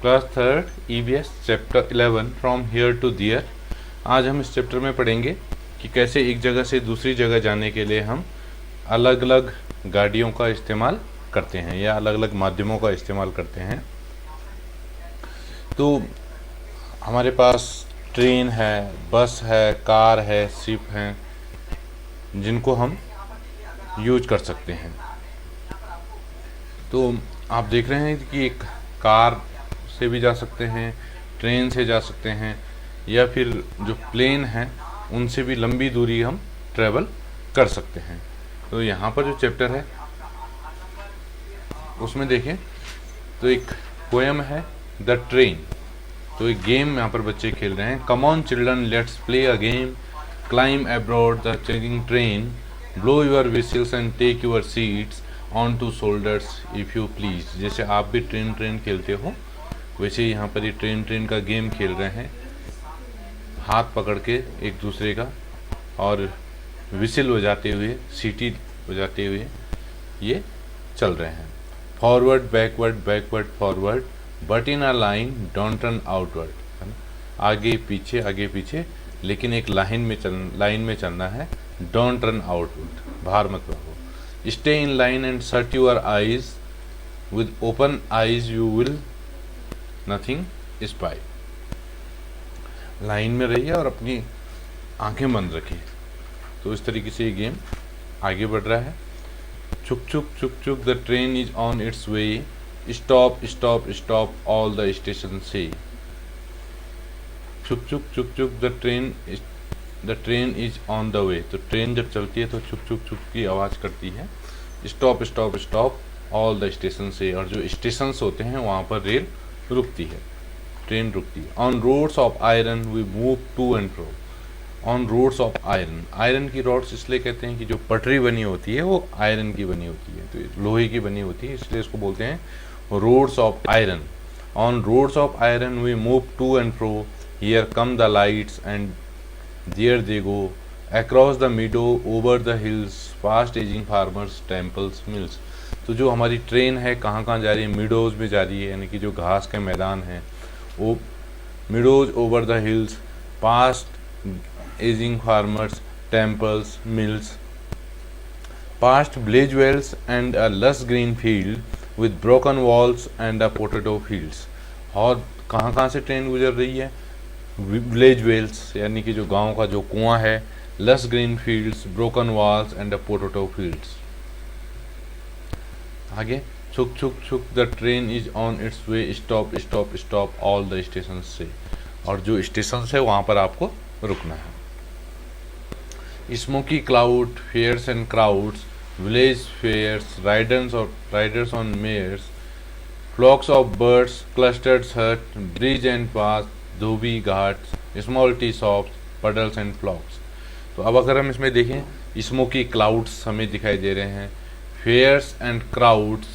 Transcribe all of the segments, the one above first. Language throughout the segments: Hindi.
Class third EVS chapter 11 from here to there. आज हम इस चैप्टर में पढ़ेंगे कि कैसे एक जगह से दूसरी जगह जाने के लिए हम अलग अलग गाड़ियों का इस्तेमाल करते हैं या अलग अलग माध्यमों का इस्तेमाल करते हैं। तो हमारे पास ट्रेन है, बस है, कार है, शिप हैं, जिनको हम यूज कर सकते हैं। तो आप देख रहे हैं कि एक कार से भी जा सकते हैं, ट्रेन से जा सकते हैं, या फिर जो प्लेन हैं उनसे भी लंबी दूरी हम ट्रैवल कर सकते हैं। तो यहाँ पर जो चैप्टर है उसमें देखें तो एक पोएम है द ट्रेन। तो एक गेम यहाँ पर बच्चे खेल रहे हैं। Come on children, let's play a game, climb aboard the changing train, blow your whistles and take your seats on to shoulders if you please. जैसे आप भी ट्रेन खेलते हो वैसे यहाँ पर ये ट्रेन का गेम खेल रहे हैं, हाथ पकड़ के एक दूसरे का, और विसिल बजाते हुए, सीटी बजाते हुए ये चल रहे हैं। Forward backward, backward forward, but in a line don't turn outward, है ना। आगे पीछे, लेकिन एक लाइन में चलना है। डोंट रन आउटवर्ड, बाहर मत भागो। Stay in line and shut your eyes, with open eyes you will nothing spy. Line में रहिए और अपनी आंखें बंद रखिए। तो इस तरीके से ये गेम आगे बढ़ रहा है। चुक chuk chuk chuk the train is on its way, stop stop stop all the station से। चुक chuk chuk chuk the train is on the way. तो ट्रेन जब चलती है तो चुक चुक चुक की आवाज़ करती है। Stop stop stop all the station से, और जो स्टेशंस होते हैं वहाँ पर रेल रुकती है, ट्रेन रुकती है। On roads of iron we move to and fro. On roads of iron, iron की रोड्स इसलिए कहते हैं कि जो पटरी बनी होती है वो आयरन की बनी होती है, तो लोहे की बनी होती है, इसलिए इसको बोलते हैं roads of iron. On roads of iron we move to and fro, here come the lights and there they go, across the meadow, over the hills, fast edging farmers, temples, mills. तो जो हमारी ट्रेन है कहाँ कहाँ जा रही है? मीडोज में जा रही है, यानी कि जो घास के मैदान हैं वो। Meadows, over the hills, past aging farmers, temples, mills, past village wells and a lush green field with broken walls and a potato fields. और कहाँ कहाँ से ट्रेन गुजर रही है? विलेज वेल्स, यानी कि जो गांव का जो कुआं है, लस green fields, broken walls and a potato fields. आगे छुक छुक छुक the train is on its way, stop stop stop all the station से। और जो स्टेशन है वहाँ पर आपको रुकना है। Smoky cloud, fairs and crowds, village fairs, riders on mares, flocks of birds, clustered hut, bridge and path, dhobi ghats, small tea shops, puddles and flocks. तो अब अगर हम इसमें देखें, स्मोकी क्लाउड्स हमें दिखाई दे रहे हैं, fairs and crowds,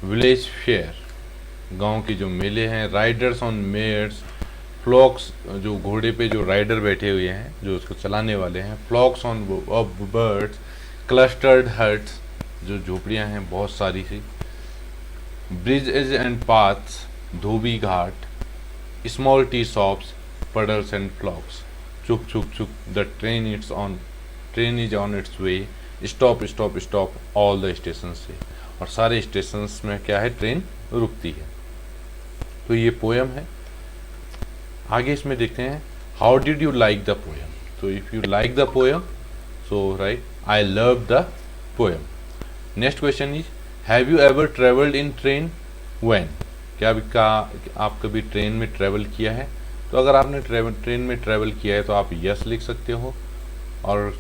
village fair, गांव की जो मेले हैं, राइडर्स ऑन मेयर्स, फ्लॉक्स, जो घोड़े पे जो राइडर बैठे हुए हैं, जो उसको चलाने वाले हैं, flocks on of birds, clustered huts, जो झोपड़ियां हैं बहुत सारी सी, bridges and paths, dhobi ghat, small tea shops, puddles and flocks. Chuk chuk chuk the train is on its way, stop stop stop all the station से। और सारे स्टेशंस में क्या है? ट्रेन रुकती है। तो ये पोएम है। आगे इसमें देखते हैं how did you like the poem. तो if you like the poem, so write I love the poem. Next question is have you ever travelled in train, when. क्या आप कभी ट्रेन में ट्रेवल किया है? तो अगर आपने ट्रेन में ट्रेवल किया है तो आप यस लिख सकते हो, और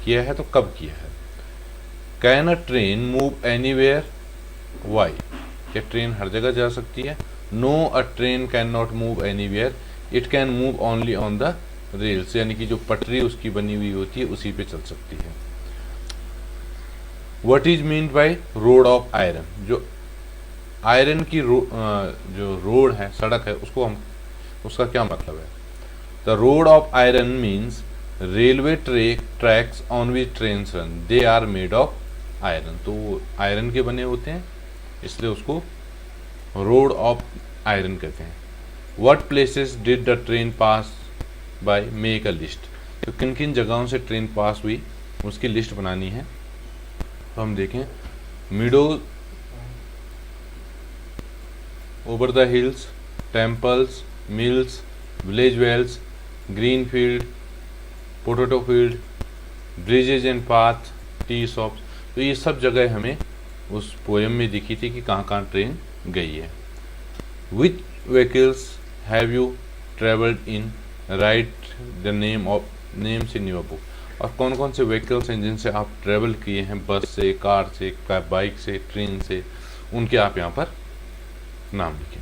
किया है तो कब किया है। Can a train move anywhere, why. क्या ट्रेन हर जगह जा सकती है? No, a train can not move anywhere, it can move only on the rails, यानी कि जो पटरी उसकी बनी हुई होती है उसी पे चल सकती है। What is mean by road of iron. जो आयरन की जो रोड है, सड़क है, उसका क्या मतलब है? The road of iron means railway tracks on which train run, they are made of iron. तो आयरन के बने होते हैं, इसलिए उसको रोड ऑफ आयरन कहते हैं। What places did the train pass by, make a list. तो किन किन जगहों से ट्रेन पास हुई उसकी लिस्ट बनानी है। तो हम देखें, meadow, over the hills, temples, mills, village wells, green field, potato field, bridges and path, tea shops. तो ये सब जगह हमें उस पोएम में दिखी थी कि कहाँ कहाँ ट्रेन गई है। Which vehicles have you travelled in, write the names in your book. और कौन कौन से व्हीकल्स हैं जिनसे आप ट्रेवल किए हैं, बस से, कार से, बाइक से, ट्रेन से, उनके आप यहाँ पर नाम लिखें।